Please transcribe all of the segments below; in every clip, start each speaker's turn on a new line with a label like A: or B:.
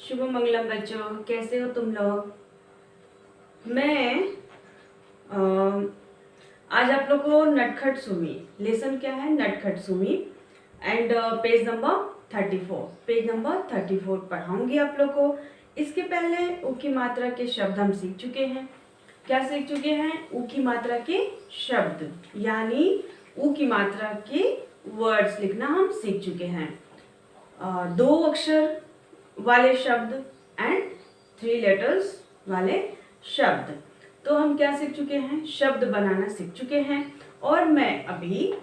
A: शुभ मंगलम बच्चों, कैसे हो तुम लोग। मैं आज आप लोग को नटखट सुमी लेसन क्या है, नटखट सुमी एंड पेज नंबर 34 पढ़ाऊंगी आप लोग को। इसके पहले ऊ की मात्रा के शब्द हम सीख चुके हैं। क्या सीख चुके हैं? ऊ की मात्रा के शब्द, यानी ऊ की मात्रा के वर्ड्स लिखना हम सीख चुके हैं। 2 अक्षर वाले शब्द एंड 3 लेटर्स वाले शब्द। तो हम क्या सीख चुके हैं? शब्द बनाना सीख चुके हैं। और मैं अभी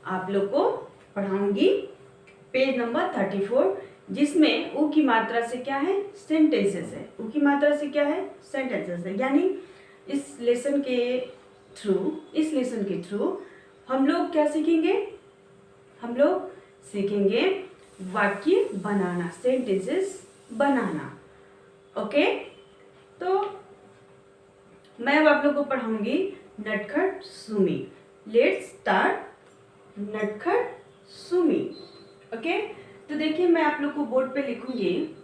A: आप लोग को पढ़ाऊंगी पेज नंबर 34, जिसमें ऊ की मात्रा से क्या है, सेंटेंसेस है। ऊ की मात्रा से क्या है, सेंटेंसेस है। यानी इस लेसन के थ्रू हम लोग क्या सीखेंगे? हम लोग सीखेंगे वाक्य बनाना, सेंटेंसेस बनाना। ओके, तो मैं अब आप लोग को पढ़ाऊंगी नटखट सुमी। लेट्स स्टार्ट नटखट सुमी। ओके, तो देखिए मैं आप लोग को बोर्ड पे लिखूंगी,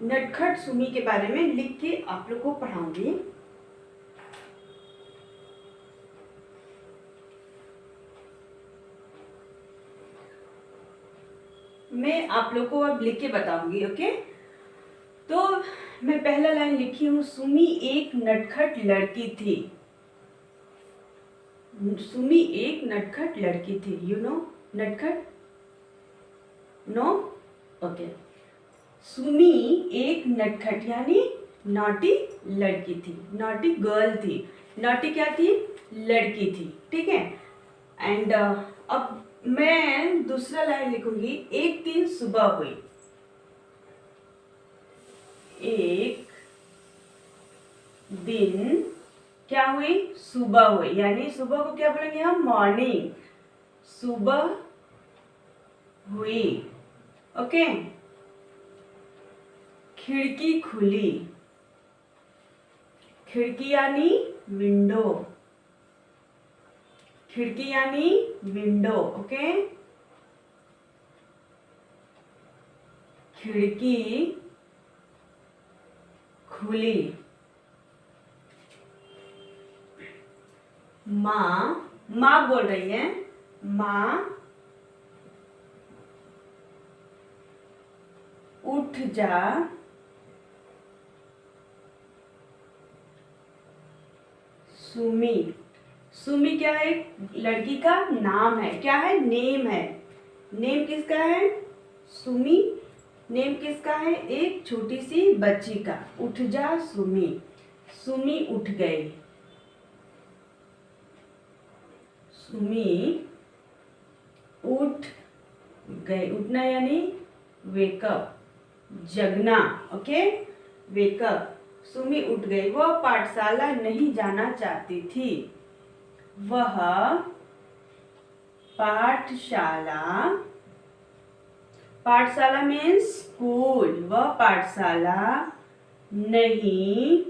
A: नटखट सुमी के बारे में लिख के आप लोग को पढ़ाऊंगी। मैं आप लोग को अब लिख के बताऊंगी। ओके, तो मैं पहला लाइन लिखी हूं, सुमी एक नटखट लड़की थी। सुमी एक नटखट लड़की थी। यू नो नटखट? नो? ओके, सुमी एक नटखट यानी नॉटी लड़की थी, नॉटी गर्ल थी। नॉटी क्या थी? लड़की थी। ठीक है। एंड अब मैं दूसरा लाइन लिखूंगी, एक दिन सुबह हुई। एक दिन क्या हुई? सुबह हुई। यानी सुबह को क्या बोलेंगे हम? मॉर्निंग। सुबह हुई। ओके, खिड़की खुली। खिड़की यानी विंडो। खिड़की यानी विंडो। ओके, खिड़की खुली। माँ बोल रही है, माँ उठ जा, सुमी। सुमी क्या है? लड़की का नाम है। क्या है? नेम है। नेम किसका है? सुमी। नेम किसका है? एक छोटी सी बच्ची का। उठ जा सुमी। सुमी उठ गई। सुमी उठ गई। उठना यानी वेकअप, जगना। Okay, wake up. सुमी उठ गई। वह पाठशाला नहीं जाना चाहती थी। वह पाठशाला, पाठशाला मीन्स स्कूल। वह पाठशाला नहीं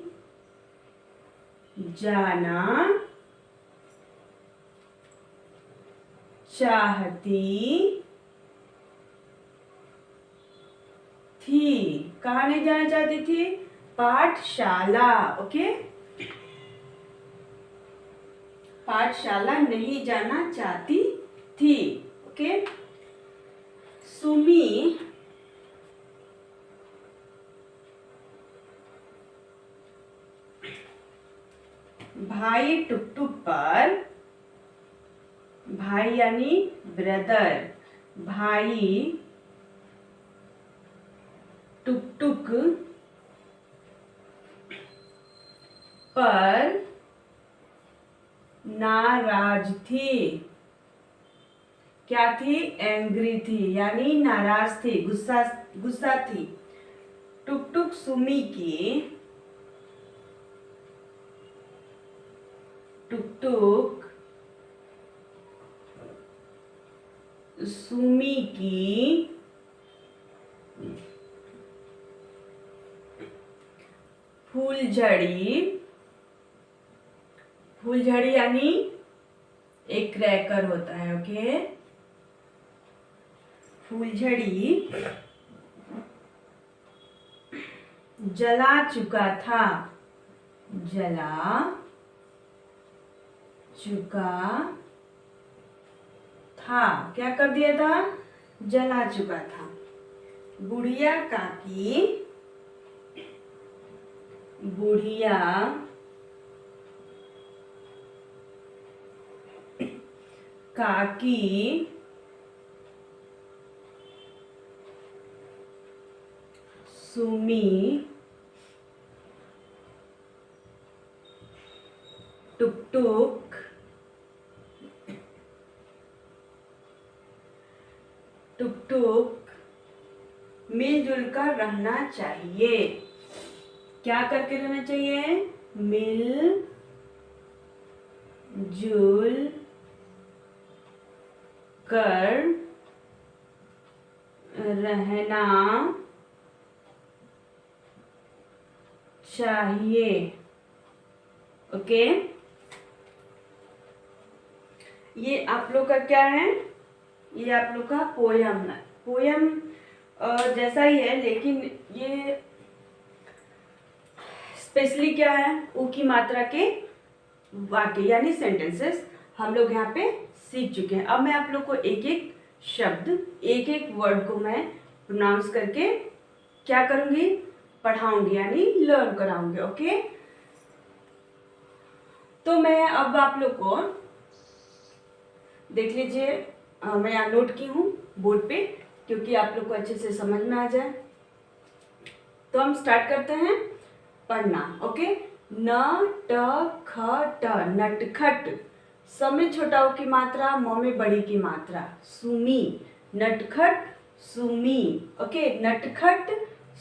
A: जाना चाहती थी। कहाँ नहीं जाना चाहती थी? पाठशाला। ओके, पाठशाला नहीं जाना चाहती थी। ओके, सुमी भाई टुकटुक पर, भाई यानी ब्रदर, भाई टुकटुक पर नाराज थी। क्या थी? एंग्री थी, यानी नाराज थी, गुस्सा थी। टुकटुक सुमी की, टुकटुक सुमी की फूलझड़ी, फूलझड़ी यानी एक क्रैकर होता है। ओके, फूलझड़ी जला चुका था, जला चुका था, क्या कर दिया था, जला चुका था। बुढ़िया काकी, बुढ़िया काकी सुमी टुक टुक टुक टुक मिलजुल कर रहना चाहिए। क्या करके रहना चाहिए, मिल जुल कर रहना चाहिए। ओके, ये आप लोग का क्या है, ये आप लोग का पोयम है। पोयम जैसा ही है, लेकिन ये स्पेशली क्या है, ऊ की मात्रा के वाक्य यानी सेंटेंसेस हम लोग यहाँ पे सीख चुके हैं। अब मैं आप लोग को एक एक शब्द, एक एक वर्ड को मैं प्रोनाउंस करके क्या करूँगी, पढ़ाऊंगी यानी लर्न कराऊंगी। ओके, तो मैं अब आप लोग को देख लीजिए, मैं यहाँ नोट की हूँ बोर्ड पे, क्योंकि आप लोग को अच्छे से समझ में आ जाए। तो हम स्टार्ट करते हैं पढ़ना। ओके, न ट ख ट, नटखट। स में छोटा ओ की मात्रा, म में बड़ी की मात्रा, सुमी, नटखट सुमी। ओके, नटखट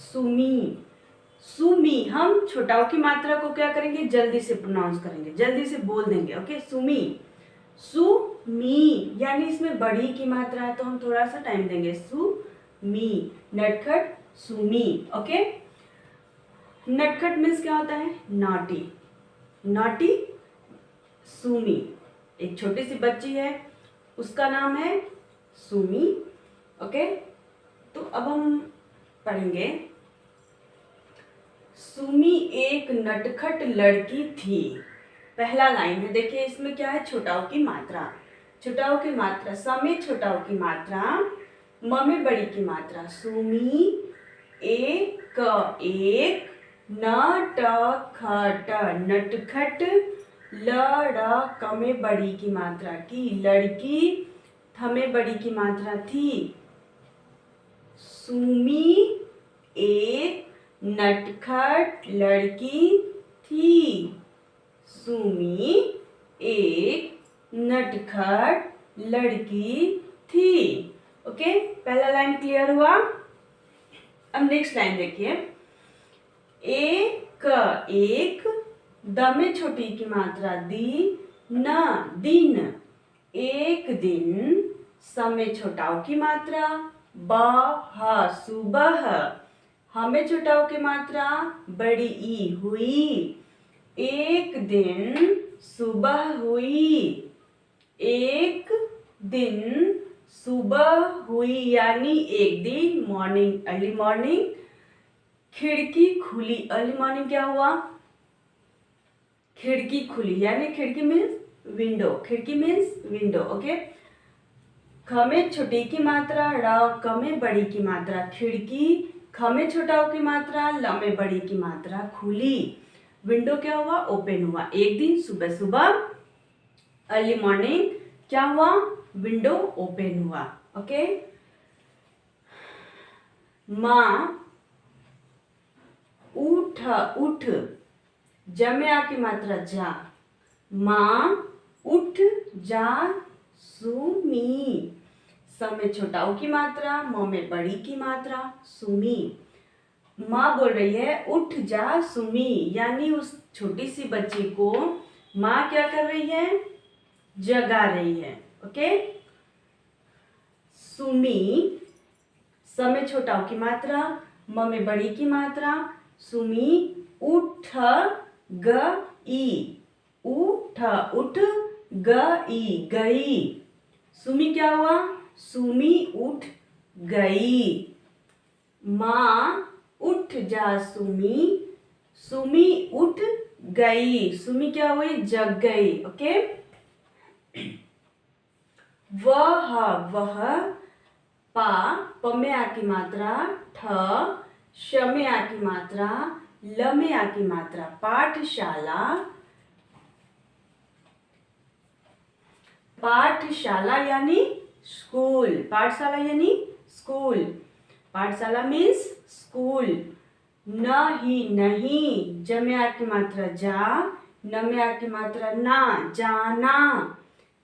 A: सुमी, सुमी। हम छोटा ओ की मात्रा को क्या करेंगे, जल्दी से प्रोनाउंस करेंगे, जल्दी से बोल देंगे। ओके, सुमी, सुमी, यानी इसमें बड़ी की मात्रा है तो हम थोड़ा सा टाइम देंगे, सुमी, नटखट सुमी। ओके, नटखट मीन्स क्या होता है, नॉटी, नॉटी सुमी। एक छोटी सी बच्ची है, उसका नाम है सुमी। ओके, तो अब हम पढ़ेंगे, सुमी एक नटखट लड़की थी। पहला लाइन है, देखिए इसमें क्या है, छोटाओ की मात्रा, छोटाओ की मात्रा, स में छोटाओ की मात्रा, म में बड़ी की मात्रा, सुमी एक न ट ख ट, नटखट, ल ड़ क में बड़ी की मात्रा की, लड़की, थ में बड़ी की मात्रा थी, सुमी एक नटखट लड़की थी, सुमी एक नटखट लड़की थी। ओके, पहला लाइन क्लियर हुआ। अब नेक्स्ट लाइन देखिए, एक द में छोटी की मात्रा, दी, न दिन, एक दिन, स में छोटाओ की मात्रा, ब ह सुबह, ह में छोटाओ की मात्रा, बड़ी ई हुई, एक दिन सुबह हुई, एक दिन सुबह हुई यानी एक दिन, मॉर्निंग, अर्ली मॉर्निंग, खिड़की खुली, अर्ली मॉर्निंग क्या हुआ, खिड़की खुली, यानी खिड़की मीन्स विंडो, खिड़की मीन्स विंडो। ओके, ख में छोटी की मात्रा, ड़ क में बड़ी की मात्रा, खिड़की, ख में छोटा ओ की मात्रा, ल में बड़ी की मात्रा, खुली, विंडो क्या हुआ, ओपन हुआ, एक दिन सुबह सुबह, अर्ली मॉर्निंग क्या हुआ, विंडो ओपन हुआ। ओके, माँ उठ, उठ, ज में आ की मात्रा, जा, माँ उठ जा सुमी, स में छोटा ओ की मात्रा, म में बड़ी की मात्रा, सुमी। माँ बोल रही है उठ जा सुमी, यानी उस छोटी सी बच्ची को माँ क्या कर रही है, जगा रही है। ओके, सुमी, स में छोटा ओ की मात्रा, म में बड़ी की मात्रा, सुमी उठ गई, उठ, उठ गई, गई, सुमी क्या हुआ, सुमी उठ गई। माँ उठ जा सुमी, सुमी उठ गई, सुमी क्या हुई, जग गई। ओके। वह पा, प में आ की मात्रा, ठ, श में आ की मात्रा, ल में आ की मात्रा। पाठशाला, पाठशाला यानी स्कूल, पाठशाला यानी स्कूल, पाठशाला मीन्स स्कूल। नहीं, नहीं, ज में आ की मात्रा जा, न में आ की मात्रा ना, जाना।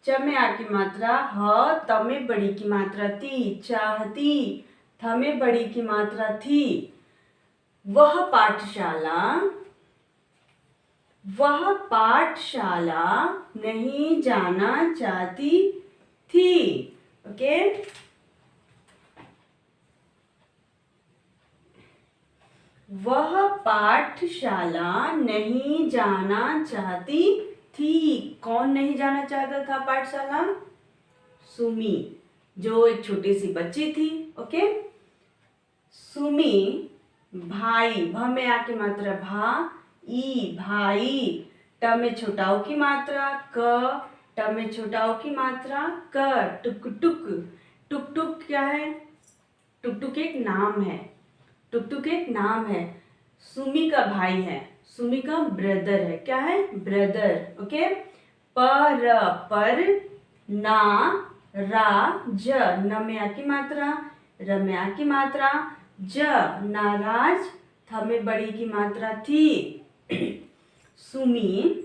A: च में आ की मात्रा ह, त में बड़ी की मात्रा ती, चाहती। थ में बड़ी की मात्रा थी। वह पाठशाला, वह पाठशाला नहीं जाना चाहती थी। ओके। वह पाठशाला नहीं जाना चाहती थी। कौन नहीं जाना चाहता था पाठशाला? सुमी, जो एक छोटी सी बच्ची थी। ओके। सुमी भाई, भ में आ की मात्रा भा, ई भाई। ट में छोटा ओ की मात्रा क, ट में छोटा ओ की मात्रा क। टुक टुक, टुक टुक क्या है? टुक टुक एक नाम है, टुक टुक एक नाम है। सुमी का भाई है, सुमी का ब्रदर है। क्या है? ब्रदर। ओके। पर, ना, रा, ज, न में आ की मात्रा, र में आ की मात्रा, ज, नाराज। थ में बड़ी की मात्रा थी। सुमी।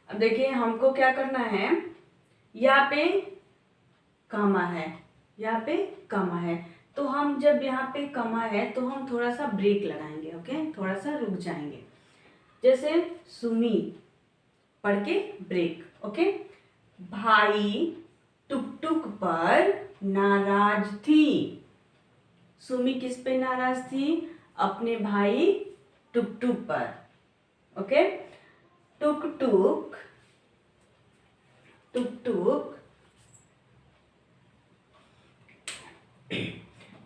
A: अब देखिए हमको क्या करना है, यहाँ पे कमा है, यहाँ पे कमा है, तो हम जब यहाँ पे कमा है तो हम थोड़ा सा ब्रेक लगाएंगे। ओके, थोड़ा सा रुक जाएंगे। जैसे सुमी पढ़ के ब्रेक। ओके। भाई टुक टुक पर नाराज थी। सुमी किस पे नाराज थी? अपने भाई टुक टुक पर। ओके। टुक टुक, टुक टुक,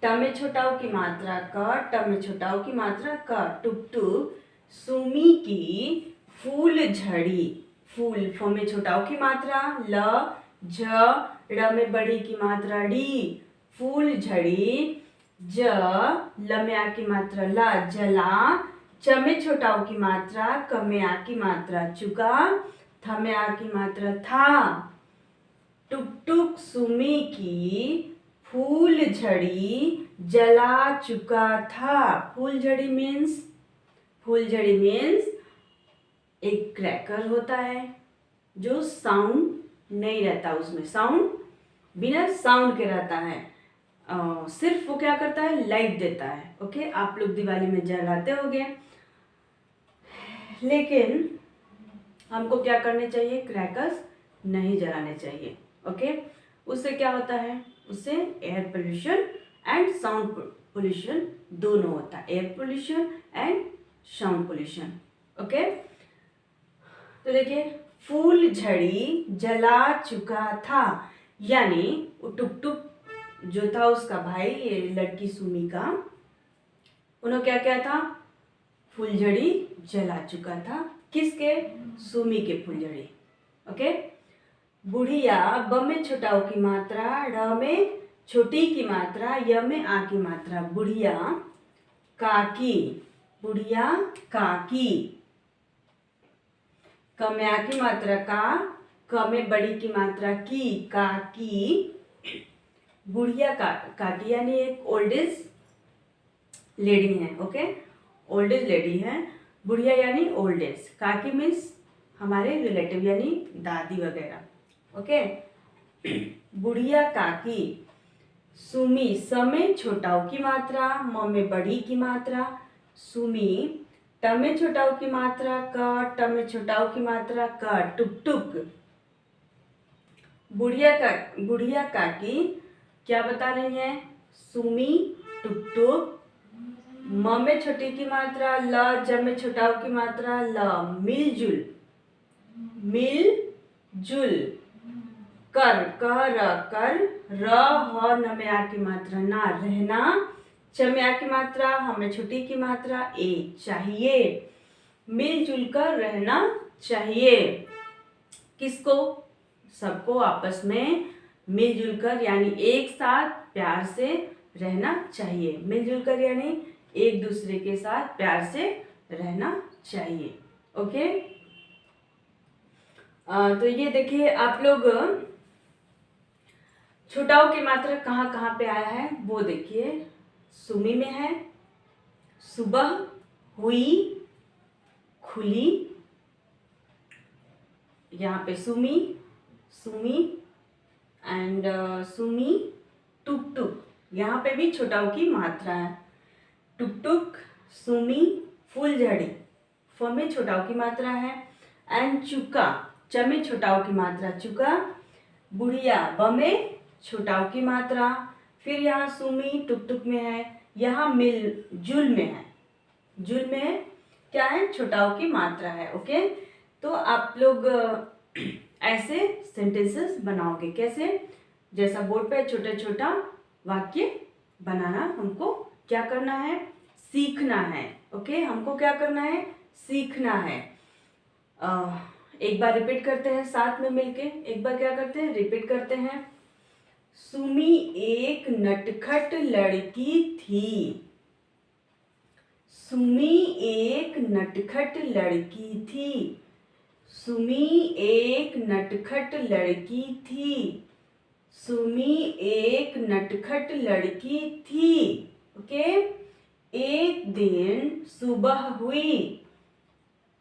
A: ट में छोटा ओ की मात्रा क, ट में छोटा ओ की मात्रा क। टुक टुक सुमी की फूल झड़ी, फूल, फ में छोटा ओ की मात्रा ल, झ, ड़ में बड़ी की मात्रा डी। फूल झड़ी, ज, ल में आ की मात्रा ला, जला। च में छोटा ओ की मात्रा, क में आ की मात्रा चुका, थ में आ की मात्रा था। टुक टुक सुमी की फूल झड़ी जला चुका था। फूल झड़ी मीन्स, फूल झड़ी मीन्स एक क्रैकर होता है जो साउंड नहीं रहता, उसमें साउंड बिना साउंड के रहता है। सिर्फ वो क्या करता है, लाइट देता है। ओके। आप लोग दिवाली में जलाते होंगे, लेकिन हमको क्या करने चाहिए, क्रैकर्स नहीं जलाने चाहिए। ओके। उससे क्या होता है, उससे air pollution and sound pollution दोनों होता है, air pollution and sound pollution. Okay. तो देखिए फूल झड़ी जला चुका था, यानी वो टुक टुक जो था उसका भाई, ये लड़की सुमी का, उन्होंने क्या किया था, फुलझड़ी जला चुका था। किसके? सुमी के फुलझड़ी। ओके। बुढ़िया, ब में छोटा ओ की मात्रा, ड़ में छोटी की मात्रा, य में आ की मात्रा। बुढ़िया काकी, बुढ़िया काकी। क में आ की मात्रा का, क में बड़ी की मात्रा की, काकी। बुढ़िया काकी यानी एक ओल्ड एज लेडी है। ओके। ओल्ड एज लेडी है। बुढ़िया यानी ओल्ड एज, काकी मीन्स हमारे रिलेटिव यानी दादी वगैरह। ओके। बुढ़िया काकी। सुमी, स में छोटा ओ की मात्रा, म में बड़ी की मात्रा, सुमी। ट में छोटा ओ की मात्रा क, ट में छोटा ओ की मात्रा क। टुक टुक। बुढ़िया काकी क्या बता रही है, सुमी टुक टुक। म में छोटी की मात्रा ल, ज में छोटा ओ की मात्रा ल, मिलजुल, मिलजुल। कर, कर, कर, र, ह, न में आ की मात्रा ना, रहना। च में आ की मात्रा, हमें छुट्टी की मात्रा ए, चाहिए। मिलजुल कर रहना चाहिए। किसको? सबको आपस में मिलजुल कर यानी एक साथ प्यार से रहना चाहिए। मिलजुल कर यानी एक दूसरे के साथ प्यार से रहना चाहिए। ओके, तो ये देखिए आप लोग छोटाओं की मात्रा कहाँ कहाँ पे आया है वो देखिए। सुमी में है, सुबह, हुई, खुली, यहाँ पे सुमी, सुमी एंड सुमी, टुक टुक, यहाँ पे भी छोटाओं की मात्रा है। टुक टुक, सुमी, फूलझड़ी, फ में छोटाओं की मात्रा है। एंड चुका, च में छोटाओं की मात्रा चुका। बुढ़िया, ब में छोटाओं की मात्रा। फिर यहाँ सुमी टुक टुक में है, यहाँ मिल जुल में है। जुल में क्या है? छोटाओं की मात्रा है। ओके, तो आप लोग ऐसे सेंटेंसेस बनाओगे। कैसे? जैसा बोर्ड पे छोटा छोटा वाक्य बनाना हमको क्या करना है? सीखना है। ओके, हमको क्या करना है? सीखना है। एक बार रिपीट करते हैं साथ में मिलके। एक बार क्या करते हैं? रिपीट करते हैं। सुमी एक नटखट लड़की थी। सुमी एक नटखट लड़की थी। सुमी एक नटखट लड़की थी। सुमी एक नटखट लड़की थी। ओके, एक दिन सुबह हुई।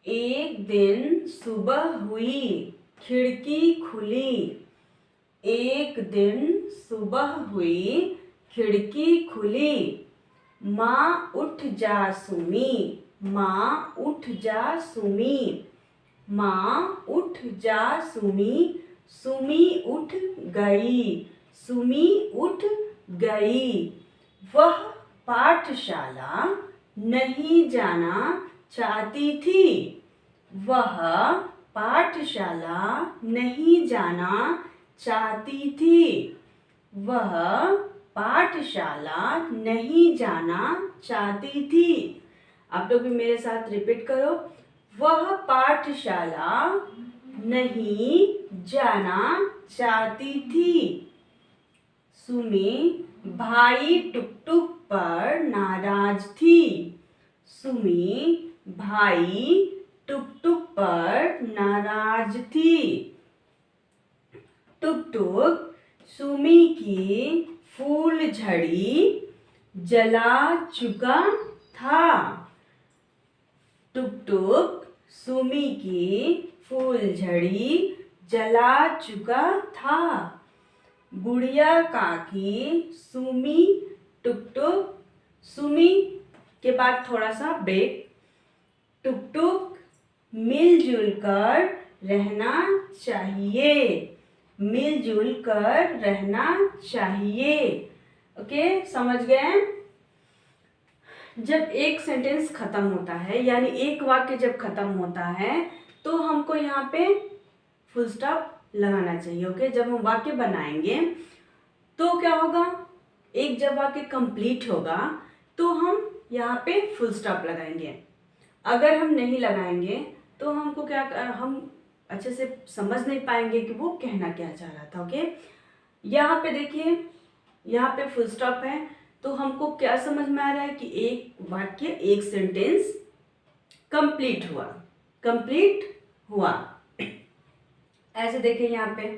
A: एक दिन सुबह हुई, खिड़की खुली। एक दिन सुबह हुई, खिड़की खुली। माँ उठ जा सुमी। माँ उठ जा सुमी। माँ उठ जा सुमी। सुमी उठ गई। सुमी उठ गई। वह पाठशाला नहीं जाना चाहती थी। वह पाठशाला नहीं जाना चाहती थी। वह पाठशाला नहीं जाना चाहती थी। आप लोग भी मेरे साथ रिपीट करो। वह पाठशाला नहीं जाना चाहती थी। सुमी भाई टुक टुक पर नाराज थी। सुमी भाई टुक टुक पर नाराज थी। टुक टुक सुमी की फूलझड़ी जला चुका था। टुक टुक सुमी की फूलझड़ी जला चुका था। बुढ़िया काकी सुमी टुक टुक, सुमी के बाद थोड़ा सा ब्रेक। टुक टुक मिलजुल कर रहना चाहिए। मिलजुल कर रहना चाहिए। ओके, समझ गए? जब एक सेंटेंस खत्म होता है यानी एक वाक्य जब खत्म होता है तो हमको यहाँ पे फुल स्टॉप लगाना चाहिए। ओके, जब हम वाक्य बनाएंगे तो क्या होगा? एक जब वाक्य कंप्लीट होगा तो हम यहाँ पे फुल स्टॉप लगाएंगे। अगर हम नहीं लगाएंगे तो हमको क्या, हम अच्छे से समझ नहीं पाएंगे कि वो कहना क्या चाह रहा था। ओके, यहाँ पे देखिए, यहाँ पे फुल स्टॉप है तो हमको क्या समझ में आ रहा है कि एक वाक्य, एक सेंटेंस कंप्लीट हुआ। कंप्लीट हुआ। ऐसे देखिए यहाँ पे,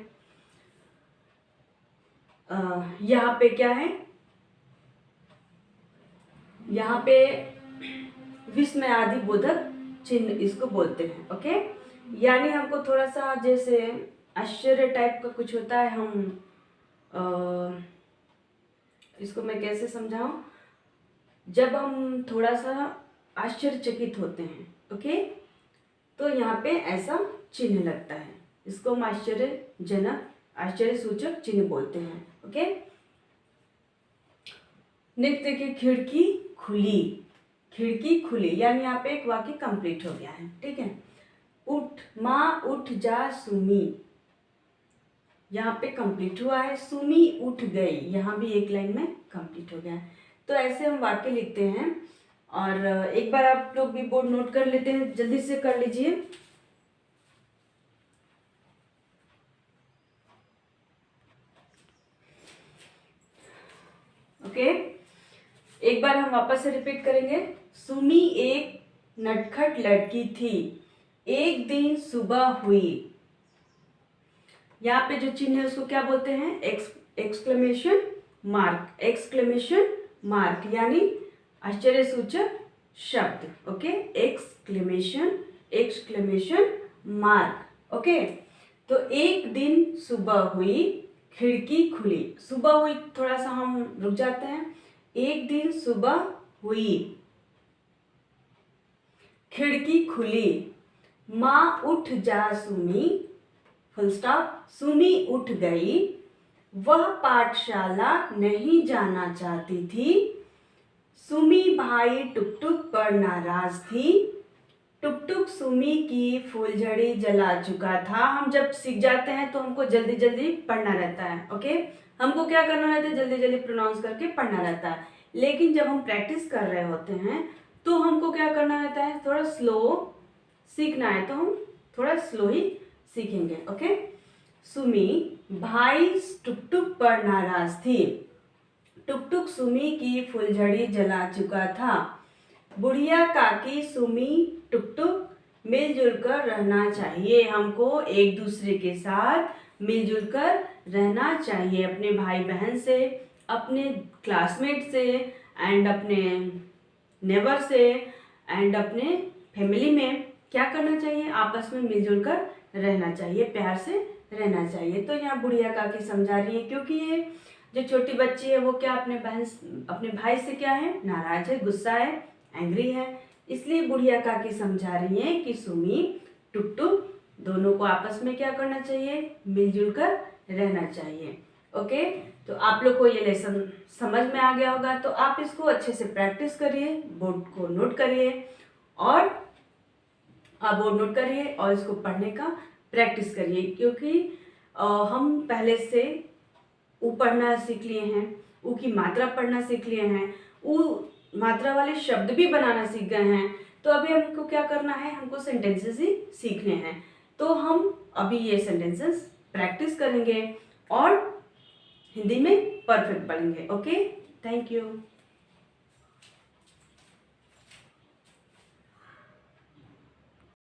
A: यहाँ पे क्या है? यहाँ पे विस्मय आदि बोधक चिन्ह इसको बोलते हैं। ओके, यानी हमको थोड़ा सा जैसे आश्चर्य टाइप का कुछ होता है, हम इसको मैं कैसे समझाऊं? जब हम थोड़ा सा आश्चर्यचकित होते हैं, ओके, तो यहाँ पे ऐसा चिन्ह लगता है। इसको हम आश्चर्यजनक, आश्चर्य सूचक चिन्ह बोलते हैं। ओके, नेक्स्ट देखिए, खिड़की खुली। खिड़की खुली यानी यहाँ पे एक वाक्य कंप्लीट हो गया है। ठीक है। उठ, माँ उठ जा सुमी, यहाँ पे कंप्लीट हुआ है। सुमी उठ गई, यहाँ भी एक लाइन में कंप्लीट हो गया है। तो ऐसे हम वाक्य लिखते हैं। और एक बार आप लोग भी बोर्ड नोट कर लेते हैं, जल्दी से कर लीजिए। ओके, एक बार हम वापस से रिपीट करेंगे। सुमी एक नटखट लड़की थी, एक दिन सुबह हुई। यहाँ पे जो चिन्ह है उसको क्या बोलते हैं? Exclamation mark. एक्सक्लेमेशन मार्क यानी आश्चर्यसूचक शब्द। Okay, exclamation mark. ओके, तो एक दिन सुबह हुई, खिड़की खुली। सुबह हुई, थोड़ा सा हम रुक जाते हैं। एक दिन सुबह हुई, खिड़की खुली, माँ उठ जा सुमी, फुल स्टॉप। सुमी उठ गई, वह पाठशाला नहीं जाना चाहती थी। सुमी भाई टुकटुक पर नाराज थी। टुकटुक सुमी की फुलझड़ी जला चुका था। हम जब सीख जाते हैं तो हमको जल्दी जल्दी पढ़ना रहता है। ओके, हमको क्या करना रहता है? जल्दी जल्दी प्रोनाउंस करके पढ़ना रहता है। लेकिन जब हम प्रैक्टिस कर रहे होते हैं तो हमको क्या करना रहता है? थोड़ा स्लो सीखना है, तो हम थोड़ा स्लो ही सीखेंगे। ओके, सुमी भाई टुकटुक पर नाराज थी। टुकटुक सुमी की फुलझड़ी जला चुका था। बुढ़िया काकी सुमी टुकटुक मिलजुल कर रहना चाहिए। हमको एक दूसरे के साथ मिलजुल कर रहना चाहिए, अपने भाई बहन से, अपने क्लासमेट से, एंड अपने नेबर से, एंड अपने फैमिली में क्या करना चाहिए? आपस में मिलजुल कर रहना चाहिए, प्यार से रहना चाहिए। तो यहाँ बुढ़िया काकी समझा रही है, क्योंकि ये जो छोटी बच्ची है वो क्या अपने भाई से क्या है? नाराज है, गुस्सा है, एंग्री है। इसलिए बुढ़िया काकी समझा रही है कि सुमी टुकटुक दोनों को आपस में क्या करना चाहिए? मिलजुल कर रहना चाहिए। ओके, तो आप लोग को ये लेसन समझ में आ गया होगा। तो आप इसको अच्छे से प्रैक्टिस करिए, बोर्ड को नोट करिए, और आप बोर्ड नोट करिए और इसको पढ़ने का प्रैक्टिस करिए, क्योंकि हम पहले से ऊ पढ़ना सीख लिए हैं, ऊ की मात्रा पढ़ना सीख लिए हैं, ऊ मात्रा वाले शब्द भी बनाना सीख गए हैं। तो अभी हमको क्या करना है? हमको सेंटेंसेस ही सीखने हैं। तो हम अभी ये सेंटेंसेस प्रैक्टिस करेंगे और हिंदी में परफेक्ट पढ़ेंगे। Okay, thank you.